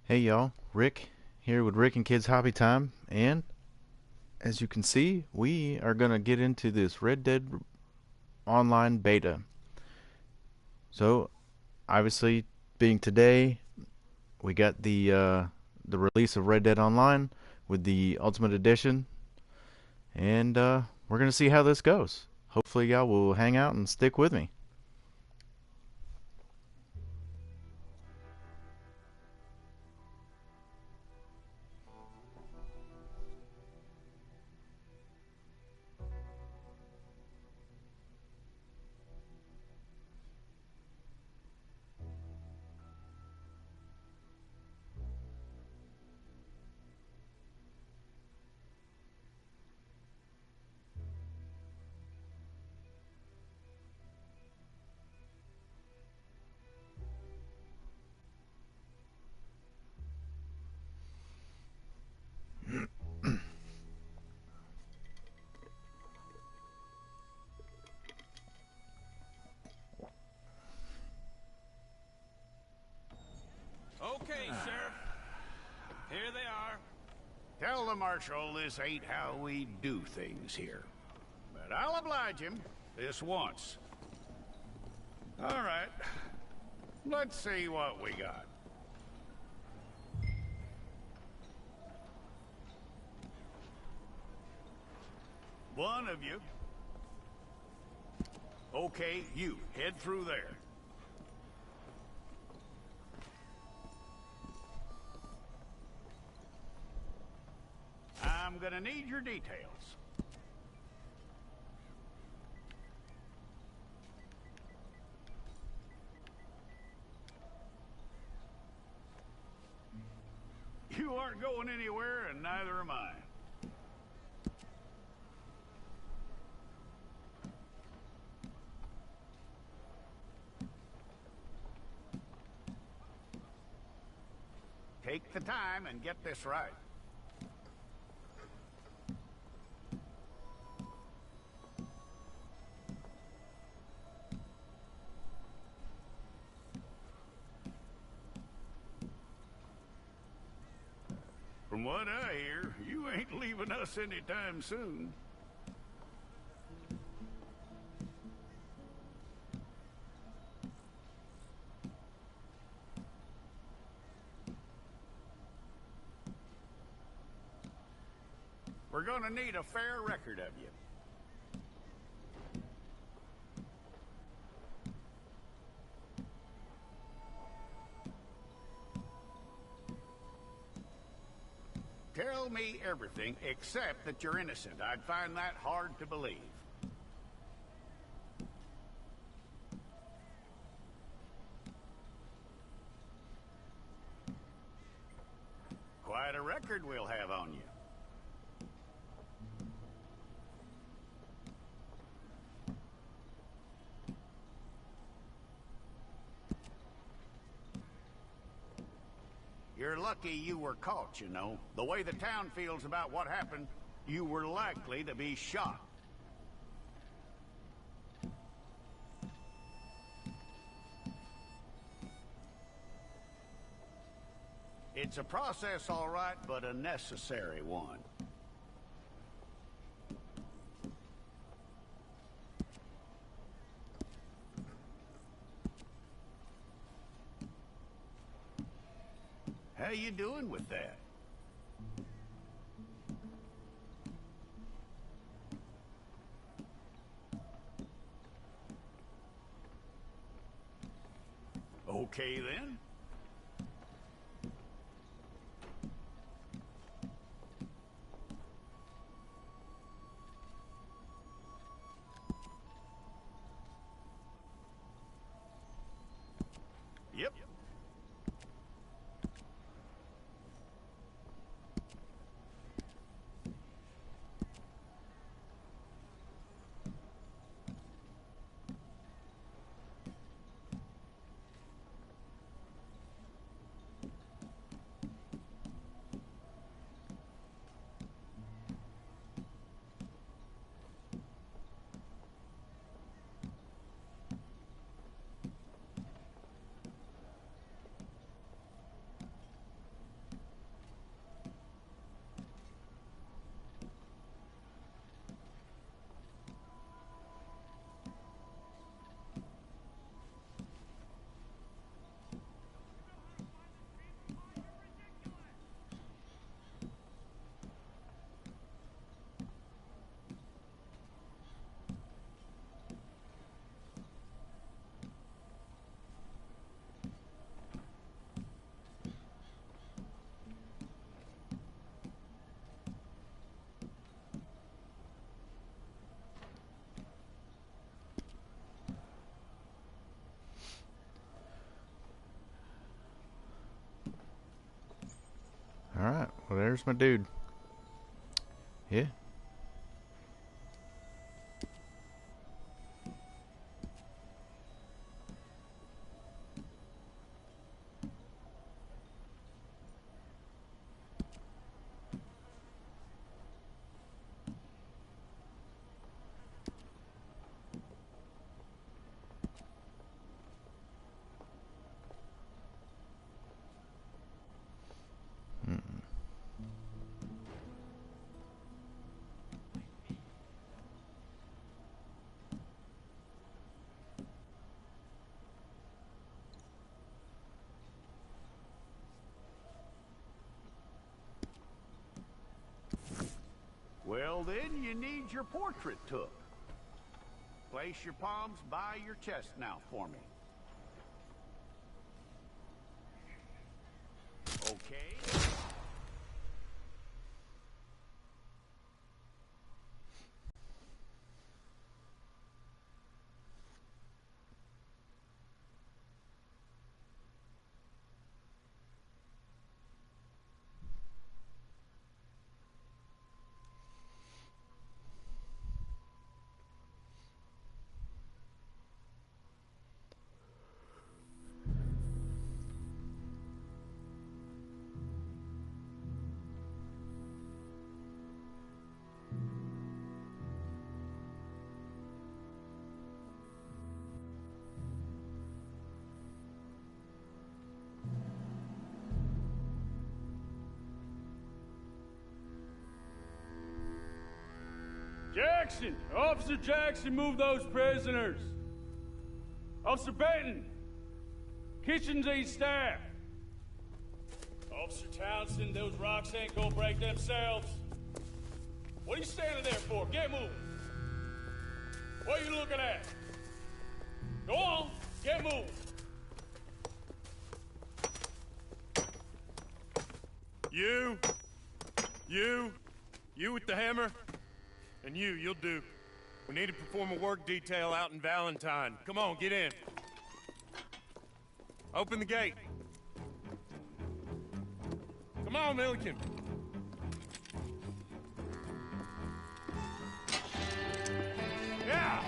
Hey y'all, Rick here with Rick and Kids Hobby Time, and as you can see, we are gonna get into this Red Dead Online beta. So, obviously, being today, we got the release of Red Dead Online with the Ultimate Edition, and we're gonna see how this goes. Hopefully, y'all will hang out and stick with me. Okay, Sheriff. Here they are. Tell the Marshal this ain't how we do things here. But I'll oblige him this once. All right. Let's see what we got. One of you. Okay, you. Head through there. I'm gonna need your details. You aren't going anywhere, and neither am I. Take the time and get this right. From what I hear, you ain't leaving us anytime soon. We're gonna need a fair record of you. Tell me everything except that you're innocent. I'd find that hard to believe. Quite a record we'll have on you. You're lucky you were caught, you know. The way the town feels about what happened, you were likely to be shot. It's a process, all right, but a necessary one. How you doing with that? Okay, then. Yep. Well, there's my dude. Yeah. Well, then you need your portrait took. Place your palms by your chest now for me. Okay. Jackson! Officer Jackson, move those prisoners! Officer Benton! Kitchens aid staff! Officer Townsend, those rocks ain't gonna break themselves. What are you standing there for? Get moving! What are you looking at? Go on, get moving! You with the hammer? And you'll do. We need to perform a work detail out in Valentine. Come on, get in. Open the gate. Come on, Milliken. Yeah!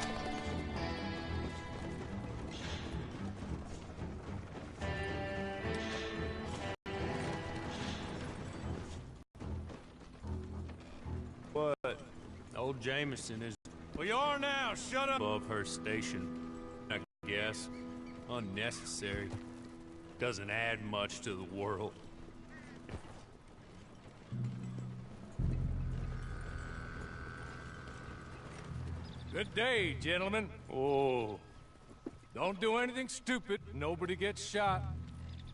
What? Old Jameson is Well, you are now. Shut up. above her station, I guess. Unnecessary. Doesn't add much to the world. Good day, gentlemen. Oh, Don't do anything stupid. Nobody gets shot.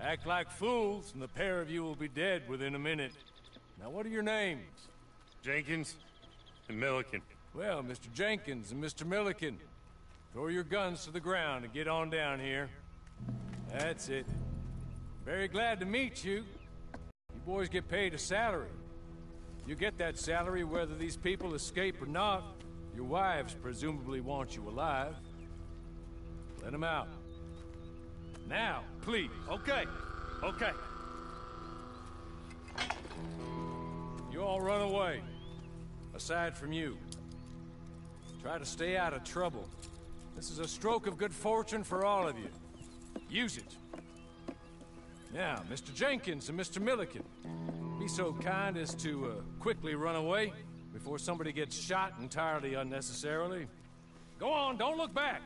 Act like fools, and the pair of you will be dead within a minute. Now, what are your names? Jenkins and Milliken. Well, Mr. Jenkins and Mr. Milliken, throw your guns to the ground and get on down here. That's it. Very glad to meet you. You boys get paid a salary. You get that salary whether these people escape or not. Your wives presumably want you alive. Let them out. Now, please. Okay, okay. You all run away. Aside from you. Try to stay out of trouble. This is a stroke of good fortune for all of you. Use it. Now, Mr. Jenkins and Mr. Milliken, be so kind as to quickly run away before somebody gets shot entirely unnecessarily. Go on, don't look back.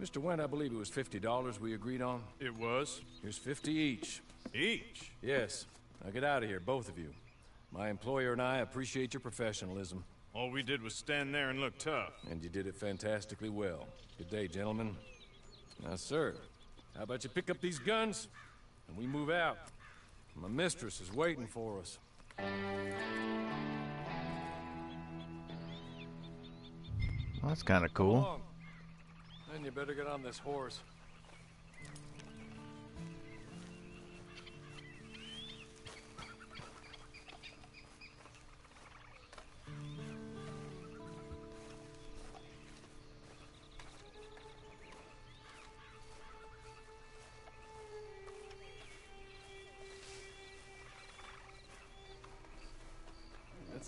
Mr. Wendt, I believe it was $50 we agreed on. It was. Here's 50 each. Each? Yes. Now get out of here, both of you. My employer and I appreciate your professionalism. All we did was stand there and look tough. And you did it fantastically well. Good day, gentlemen. Now, sir, how about you pick up these guns, and we move out? My mistress is waiting for us. Well, that's kind of Come cool. along. Then you better get on this horse.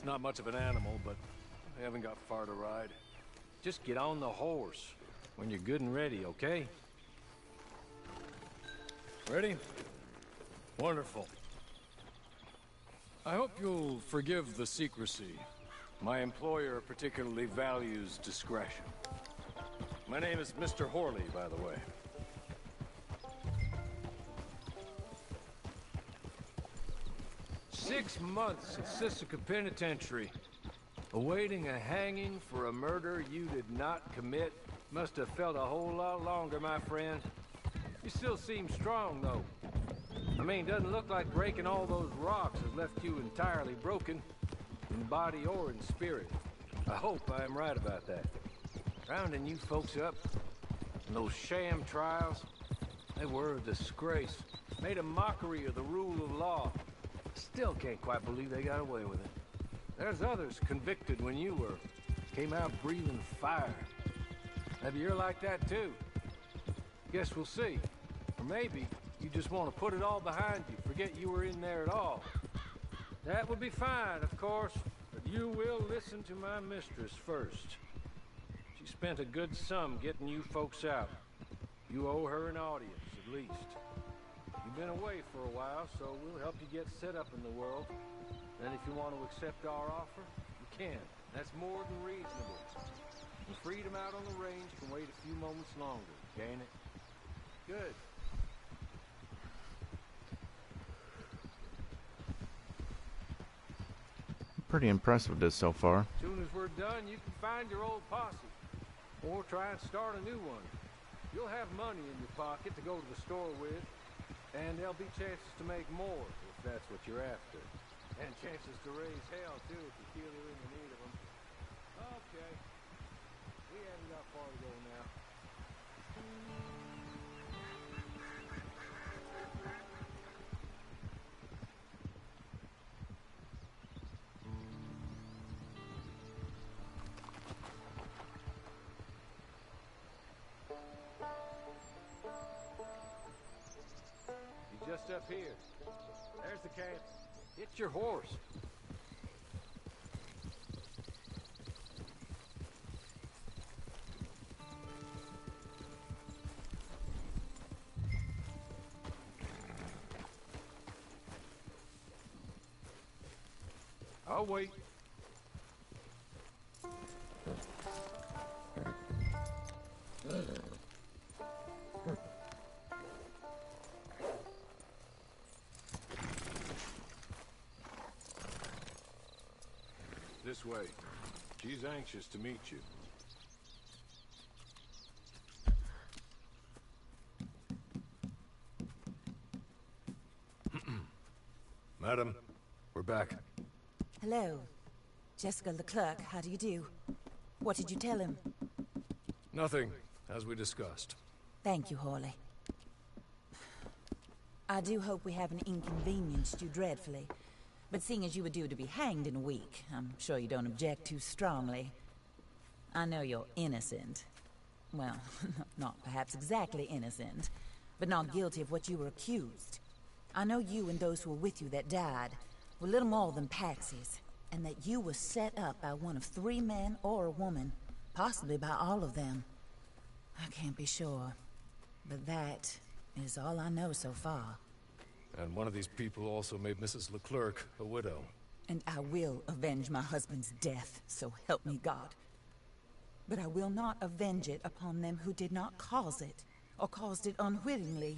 It's not much of an animal, but I haven't got far to ride. Just get on the horse when you're good and ready, okay? Ready? Wonderful. I hope you'll forgive the secrecy. My employer particularly values discretion. My name is Mr. Haleigh, by the way. "6 months at Sisika Penitentiary, awaiting a hanging for a murder you did not commit. Must have felt a whole lot longer, my friend. You still seem strong, though. I mean, doesn't look like breaking all those rocks has left you entirely broken, in body or in spirit. I hope I am right about that. Rounding you folks up, and those sham trials, they were a disgrace. Made a mockery of the rule of law. Still can't quite believe they got away with it. There's others convicted when you were. Came out breathing fire. Maybe you're like that too. Guess we'll see. Or maybe you just want to put it all behind you, forget you were in there at all. That would be fine, of course, but you will listen to my mistress first. She spent a good sum getting you folks out. You owe her an audience, at least. You've been away for a while, so we'll help you get set up in the world. And if you want to accept our offer, you can. That's more than reasonable. The freedom out on the range can wait a few moments longer, can't it? Good. Pretty impressed with this so far. As soon as we're done, you can find your old posse. Or try and start a new one. You'll have money in your pocket to go to the store with. And there'll be chances to make more, if that's what you're after. And chances to raise hell, too, if you feel you're in the need of them. Okay. We haven't got far to go now. You're just up here. There's the camp. Get your horse. I'll wait. This way. She's anxious to meet you. Madam, we're back. Hello. Jessica Leclerc, how do you do? What did you tell him? Nothing, as we discussed. Thank you, Haleigh. I do hope we haven't inconvenienced you dreadfully. But seeing as you were due to be hanged in a week, I'm sure you don't object too strongly. I know you're innocent. Well, not perhaps exactly innocent, but not guilty of what you were accused. I know you and those who were with you that died were little more than patsies, and that you were set up by one of 3 men or a woman, possibly by all of them. I can't be sure, but that is all I know so far. And one of these people also made Mrs. Leclerc a widow. And I will avenge my husband's death, so help me God. But I will not avenge it upon them who did not cause it, or caused it unwittingly.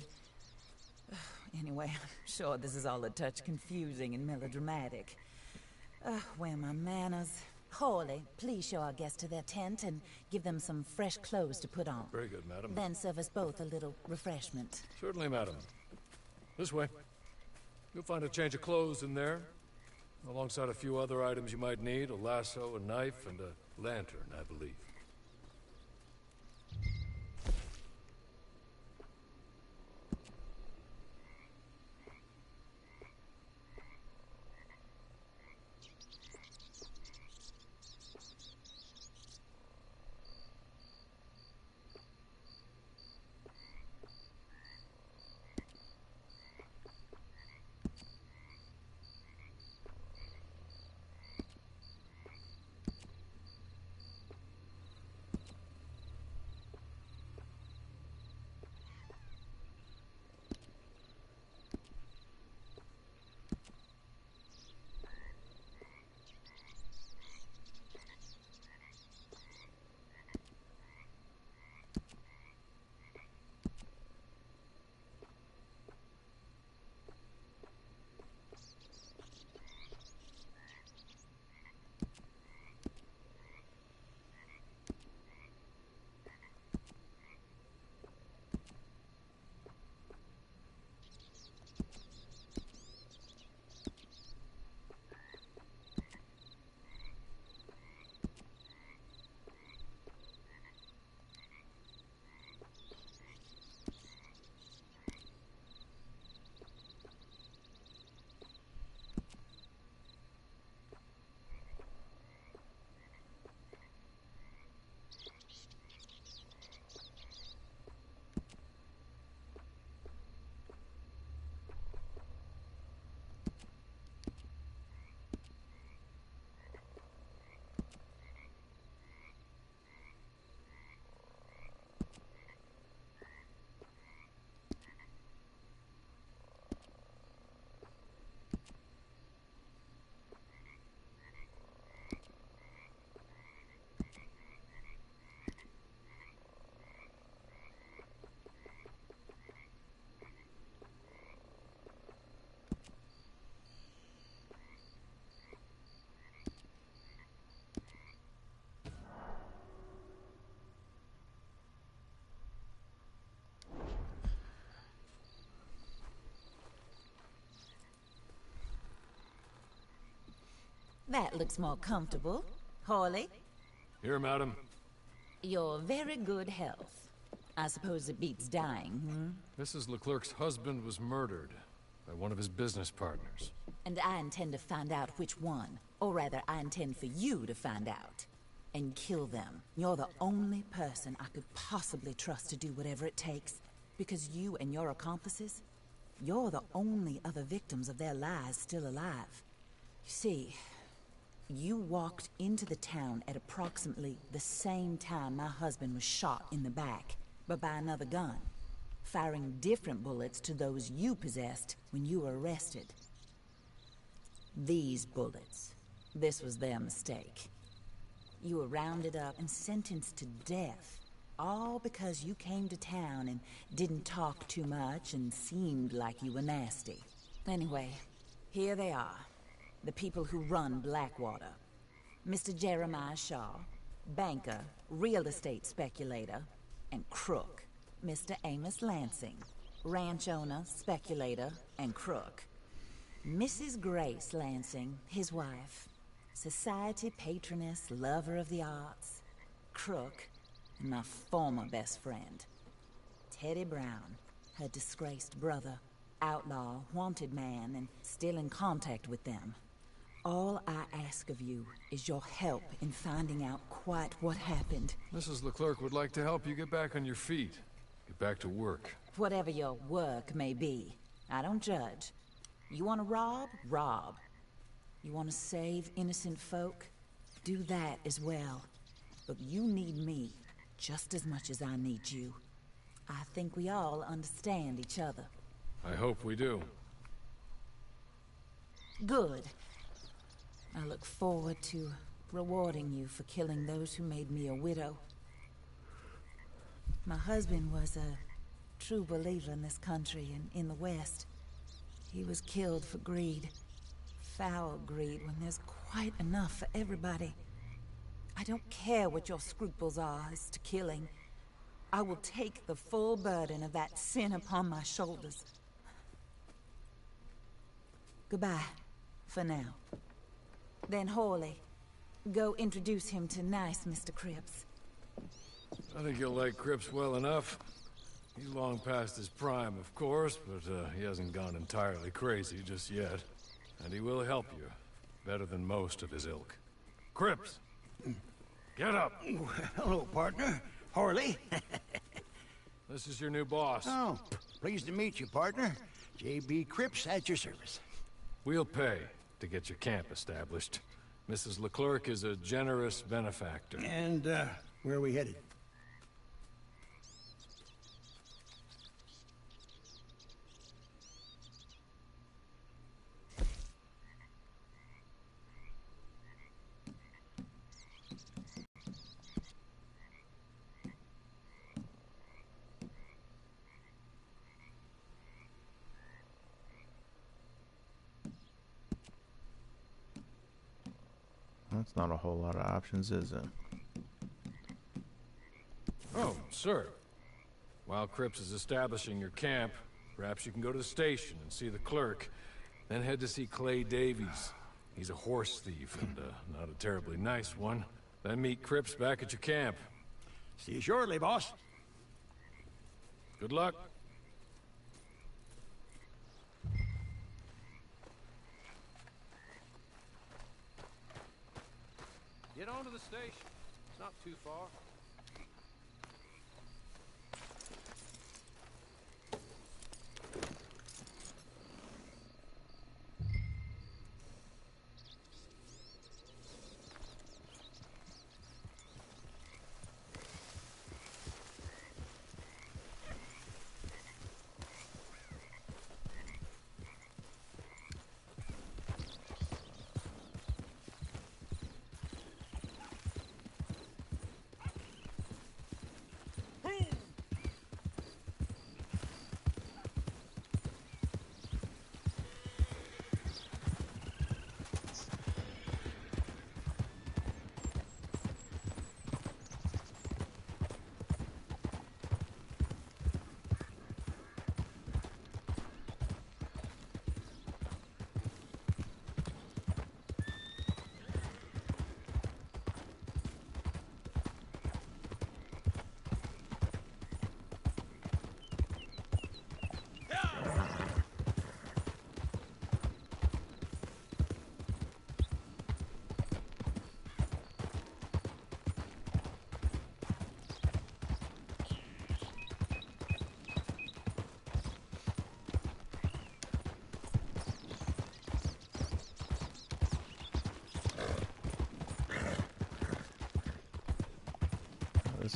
Anyway, I'm sure this is all a touch confusing and melodramatic. Where are my manners? Haleigh, please show our guests to their tent and give them some fresh clothes to put on. Very good, madam. Then serve us both a little refreshment. Certainly, madam. This way. You'll find a change of clothes in there, alongside a few other items you might need, a lasso, a knife, and a lantern, I believe. That looks more comfortable. Hawley, Here, madam. your very good health. I suppose it beats dying, Mrs. Leclerc's husband was murdered by one of his business partners. And I intend to find out which one. Or rather, I intend for you to find out. And kill them. You're the only person I could possibly trust to do whatever it takes. Because you and your accomplices, you're the only other victims of their lies still alive. You see, you walked into the town at approximately the same time my husband was shot in the back, but by another gun, firing different bullets to those you possessed when you were arrested. These bullets, this was their mistake. You were rounded up and sentenced to death, all because you came to town and didn't talk too much and seemed like you were nasty. Anyway, here they are, the people who run Blackwater. Mr. Jeremiah Shaw, banker, real estate speculator, and crook. Mr. Amos Lansing, ranch owner, speculator, and crook. Mrs. Grace Lansing, his wife, society patroness, lover of the arts, crook, and my former best friend. Teddy Brown, her disgraced brother, outlaw, wanted man, and still in contact with them. All I ask of you is your help in finding out quite what happened. Mrs. Leclerc would like to help you get back on your feet. Get back to work. Whatever your work may be, I don't judge. You want to rob? Rob. You want to save innocent folk? Do that as well. But you need me just as much as I need you. I think we all understand each other. I hope we do. Good. I look forward to rewarding you for killing those who made me a widow. My husband was a true believer in this country and in the West. He was killed for greed. Foul greed when there's quite enough for everybody. I don't care what your scruples are as to killing. I will take the full burden of that sin upon my shoulders. Goodbye, for now. Then Hawley, go introduce him to nice Mr. Cripps. I think you'll like Cripps well enough. He's long past his prime, of course, but he hasn't gone entirely crazy just yet. And he will help you, better than most of his ilk. Cripps! Get up! Hello, partner. Hawley. This is your new boss. Oh, pleased to meet you, partner. J.B. Cripps at your service. We'll pay to get your camp established. Mrs. Leclerc is a generous benefactor. And, where are we headed? That's not a whole lot of options, is it? Oh, sir. While Cripps is establishing your camp, perhaps you can go to the station and see the clerk, then head to see Clay Davies. He's a horse thief, and not a terribly nice one. Then meet Cripps back at your camp. See you shortly, boss. Good luck. Get on to the station. It's not too far.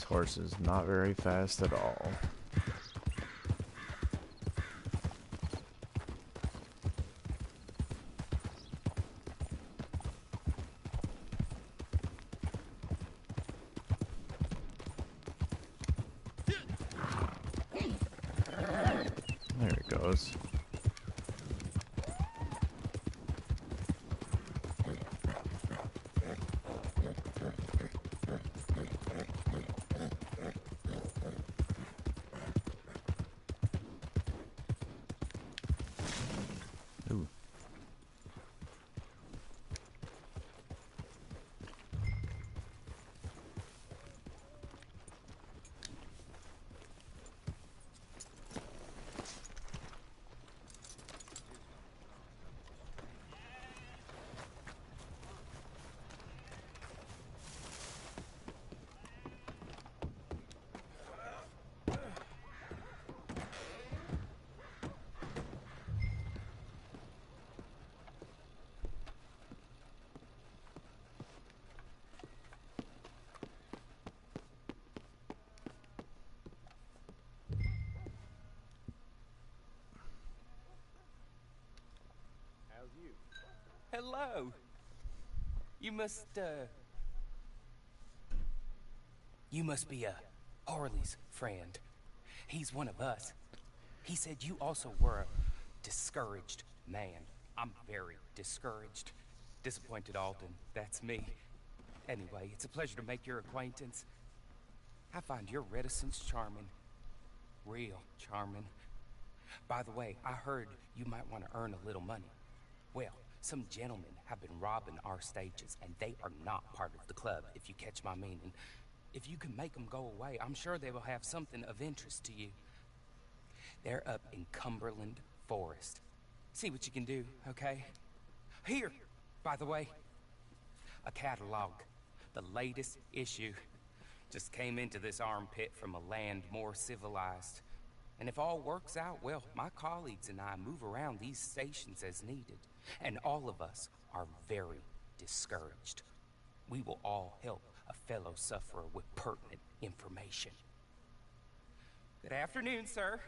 horse is not very fast at all. There it goes. Ooh. Hello. You must be Harley's friend. He's one of us. He said you also were a discouraged man. I'm very discouraged. Disappointed Alden, that's me. Anyway, it's a pleasure to make your acquaintance. I find your reticence charming. Real charming. By the way, I heard you might want to earn a little money. Well, some gentlemen have been robbing our stages, and they are not part of the club, if you catch my meaning. If you can make them go away, I'm sure they will have something of interest to you. They're up in Cumberland Forest. See what you can do, okay? Here, by the way, a catalog. The latest issue. Just came into this armpit from a land more civilized. And if all works out, well, my colleagues and I move around these stations as needed. And all of us are very discouraged. We will all help a fellow sufferer with pertinent information. Good afternoon, sir.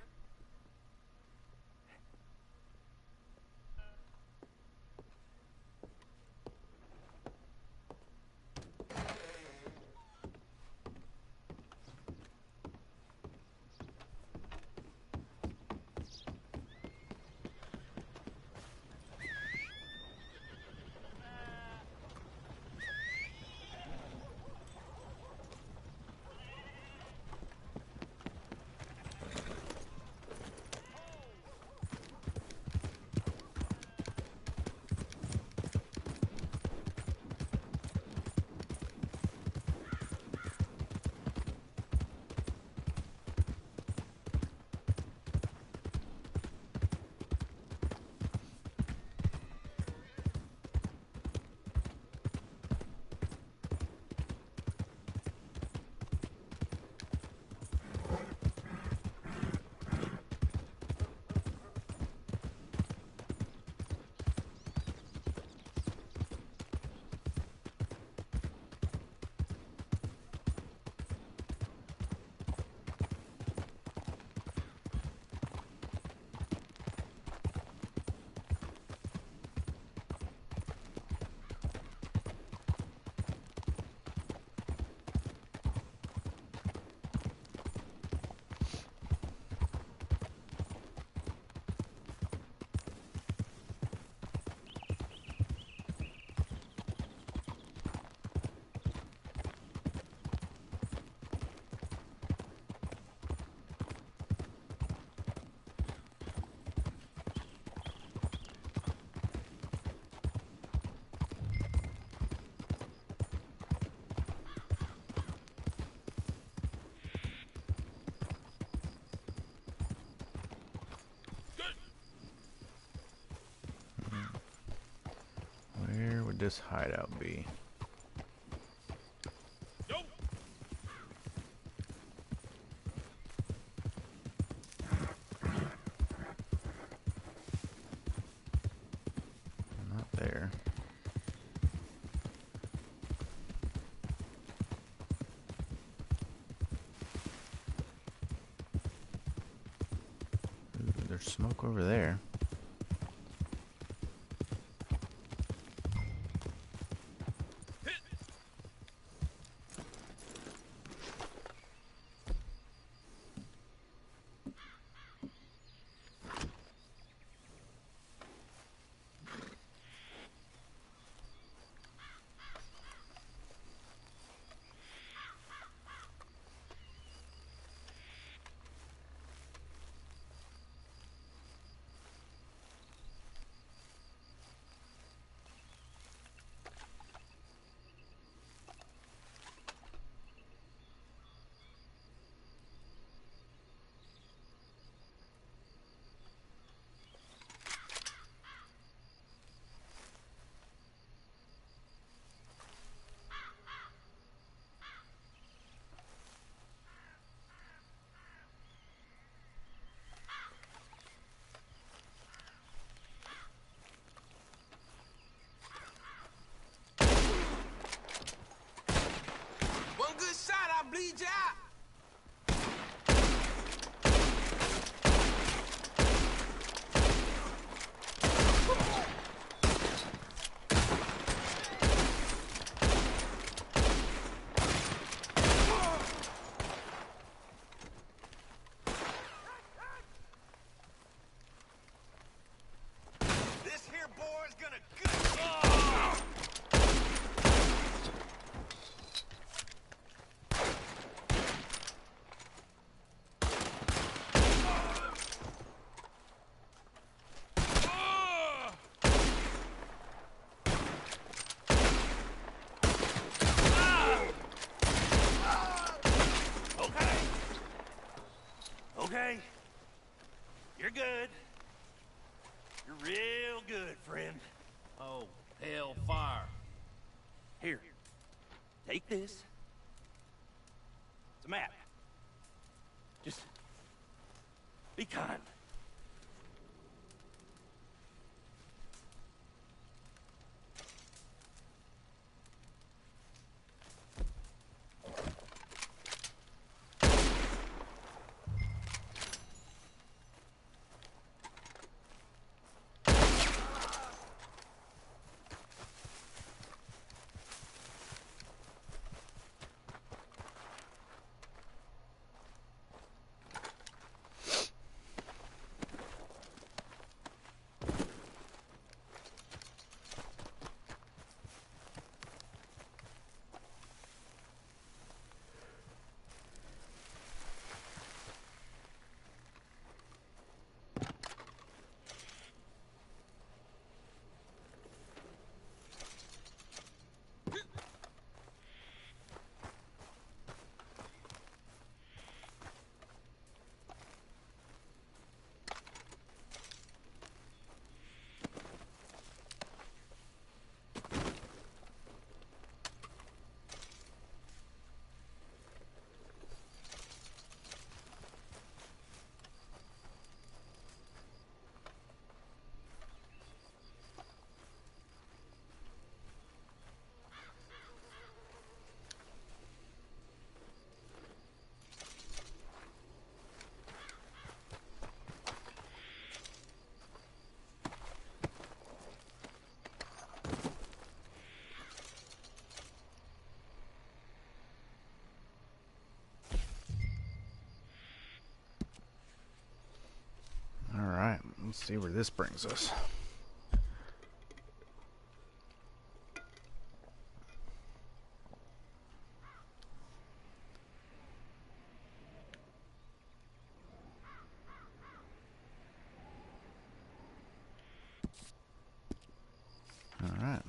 Where would this hideout be? Not there. smoke over there. One good shot, I'll bleed you out. This here boy's gonna good. Okay. You're good. You're real good, friend. Oh, hellfire. Here. Take this. It's a map. Just be kind. Alright, let's see where this brings us. Alright.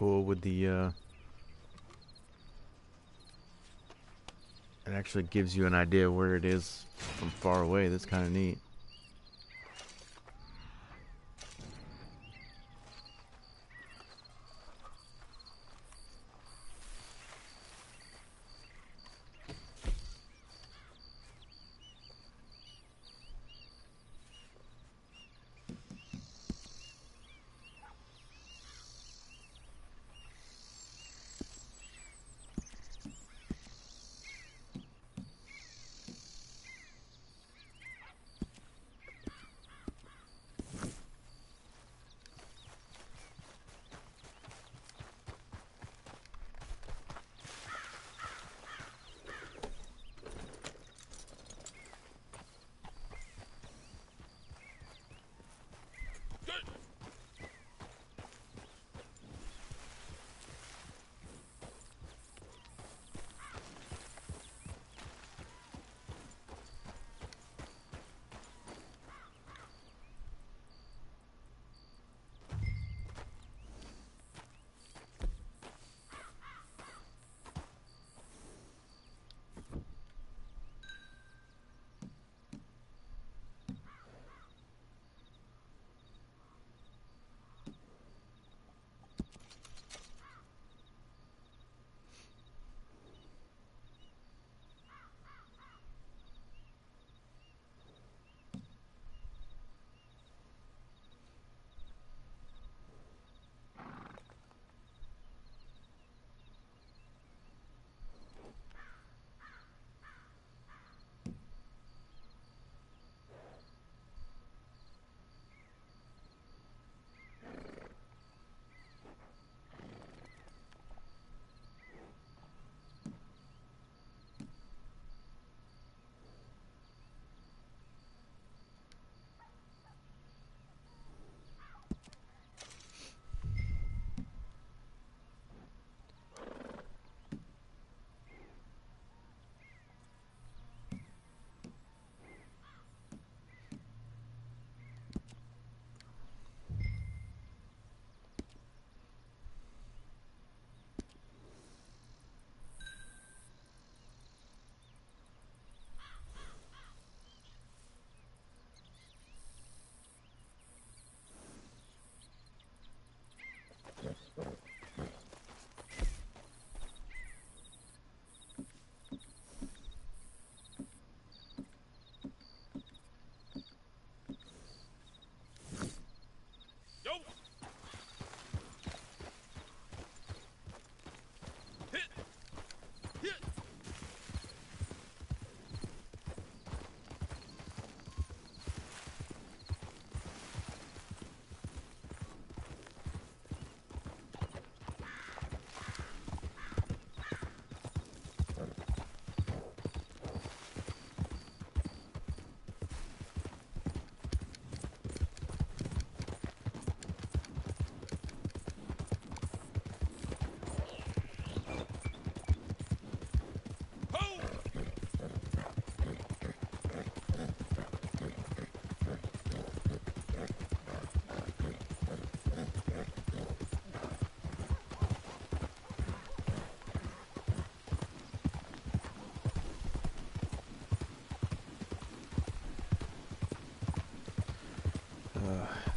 cool with the it actually gives you an idea where it is from far away. That's kind of neat.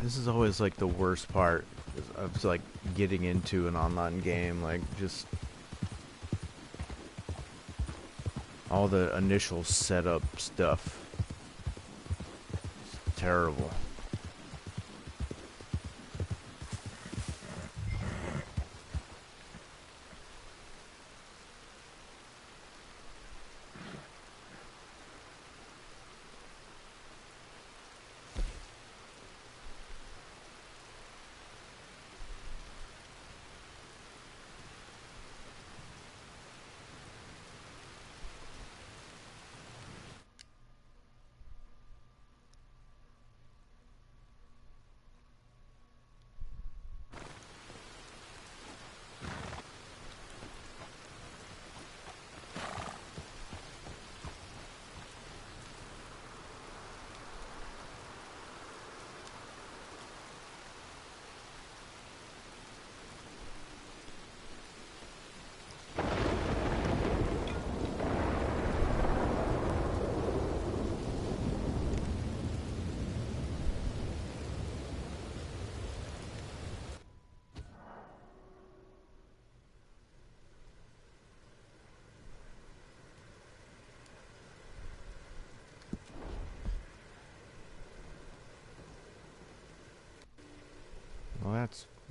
This is always like the worst part of like getting into an online game, like just all the initial setup stuff. It's terrible.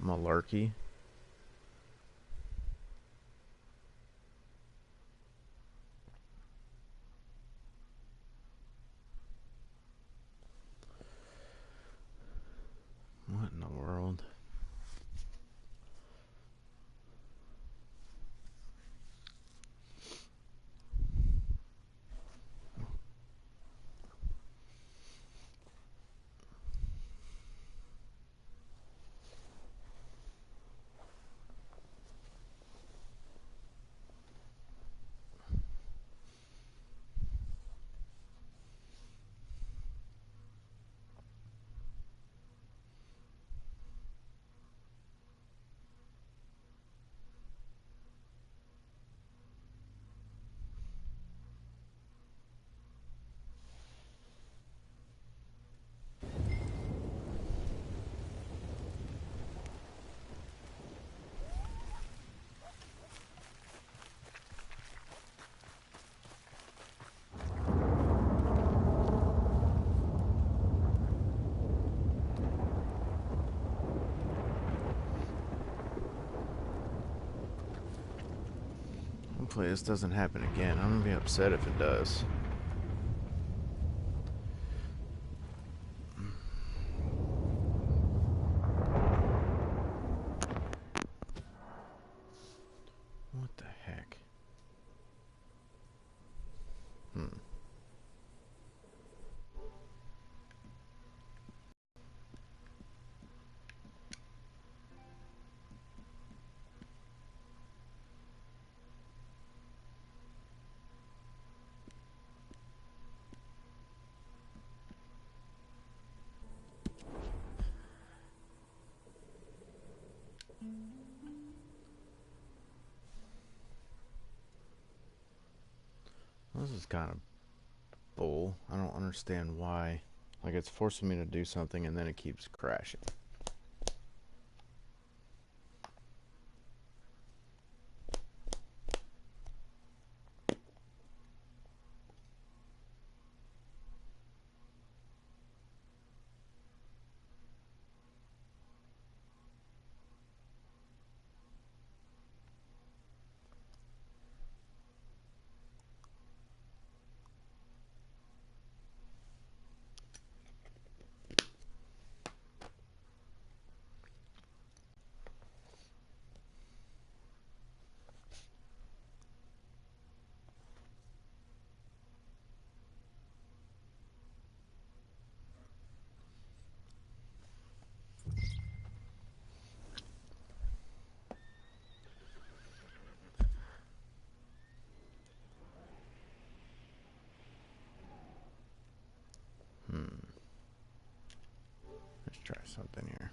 Malarkey. What in the world? Hopefully this doesn't happen again. I'm gonna be upset if it does. What the heck? This is kind of bull. I don't understand why. Like, it's forcing me to do something and then it keeps crashing. Let's try something here.